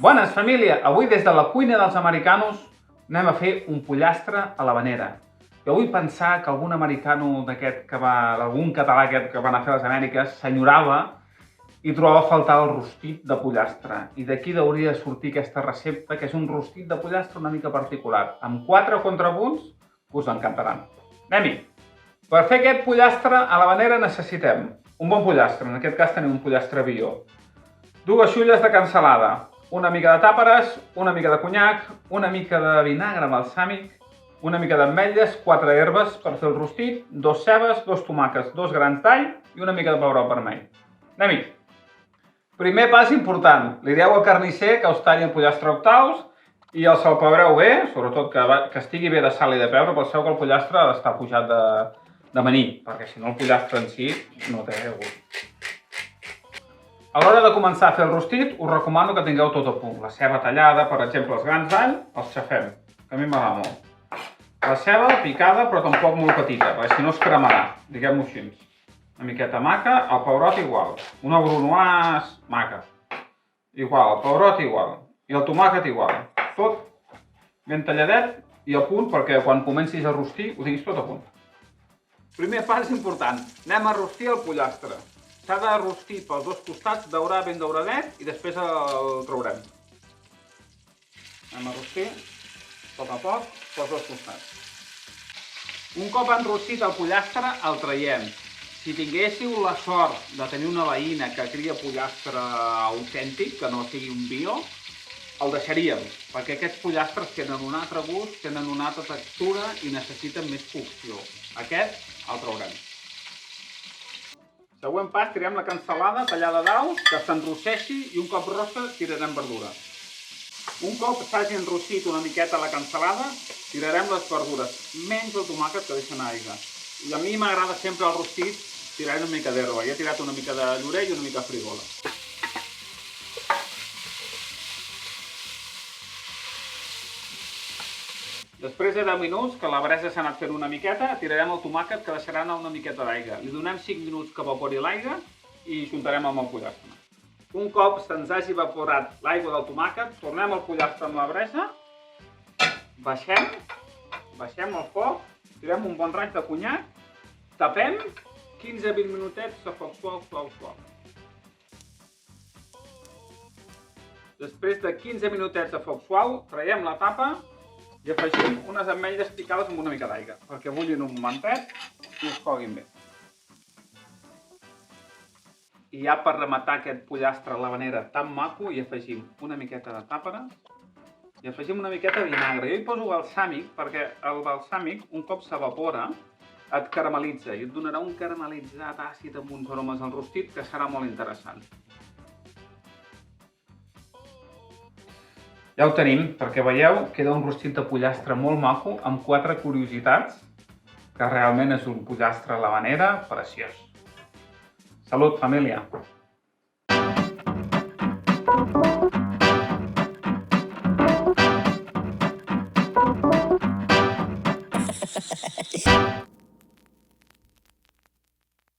Bones, família! Avui des de la cuina dels americanos anem a fer un pollastre a l'havanera. Jo vull pensar que algun americano d'aquest algun català aquest que va anar a fer les Amèriques s'enyorava i trobava a faltar el rostit de pollastre. I d'aquí hauria de sortir aquesta recepta, que és un rostit de pollastre una mica particular, amb 4 contrapunts que us encantaran. Anem-hi! Per fer aquest pollastre a l'havanera necessitem un bon pollastre, en aquest cas tenim un pollastre bio, 2 xulles de cansalada, una mica de tàperes, una mica de conyac, una mica de vinagre balsàmic, una mica d'ametlles, 4 herbes per fer el rostit, 2 cebes, 2 tomàquets, 2 grans d'all i una mica de pebrot vermell. Anem-hi! Primer pas important, li direu al carnisser que us talli el pollastre octaus i el salpebreu bé, sobretot que estigui bé de sal i de pebre, penseu que el pollastre ha d'estar pujat d'amanir, perquè si no el pollastre en si no té gust. A l'hora de començar a fer el rostit, us recomano que tingueu tot a punt. La ceba tallada, per exemple, els grans d'all, els xafem, que a mi m'agrada molt. La ceba picada, però tampoc molt petita, perquè si no es cremarà, diguem-ho així. Una miqueta maca, el pebrot igual. Una brunoise maca. Igual, el pebrot igual. I el tomàquet igual. Tot ben talladet i a punt, perquè quan comencis a rostir ho tinguis tot a punt. Primer pas important, anem a rostir el pollastre. S'ha de rostir pels 2 costats, daurar ben dauradet i després el traurem. Anem a rostir, a poc, pels 2 costats. Un cop enrostit el pollastre, el traiem. Si tinguéssiu la sort de tenir una veïna que cria pollastre autèntic, que no sigui un bio, el deixaríem, perquè aquests pollastres tenen un altre gust, tenen una altra textura i necessiten més cocció. Aquest el traurem. Següent pas, tirem la cansalada tallada daus, que s'enrosseixi i un cop rossa tirarem verdura. Un cop s'hagi enrossit una miqueta la cansalada, tirarem les verdures, menys el tomàquet que deixen aigua. I a mi m'agrada sempre el rostit tirar una mica d'herba. He tirat una mica de llorer i una mica de frigola. Després de 10 minuts, que la brasa s'ha anat fent una miqueta, tirarem el tomàquet que deixarà anar una miqueta d'aigua. Li donem 5 minuts que evapori l'aigua i juntarem amb el pollastre. Un cop se'ns hagi evaporat l'aigua del tomàquet, tornem el pollastre amb la brasa, baixem el foc, tirem un bon raig de conyac, tapem, 15-20 minutets a foc suau. Després de 15 minutets a foc suau, traiem la tapa i afegim unes ametlles picades amb una mica d'aigua, perquè bullin un momentet i es coguin bé. I ja per rematar aquest pollastre a l'havanera tan maco, hi afegim una miqueta de tàpera i afegim una miqueta de vinagre. Jo hi poso balsàmic, perquè el balsàmic, un cop s'evapora, et caramelitza i et donarà un caramelitzat àcid amb uns aromes al rostit que serà molt interessant. Ja ho tenim, perquè veieu, queda un rostit de pollastre molt maco, amb 4 curiositats, que realment és un pollastre a l'havanera preciós. Salut, família!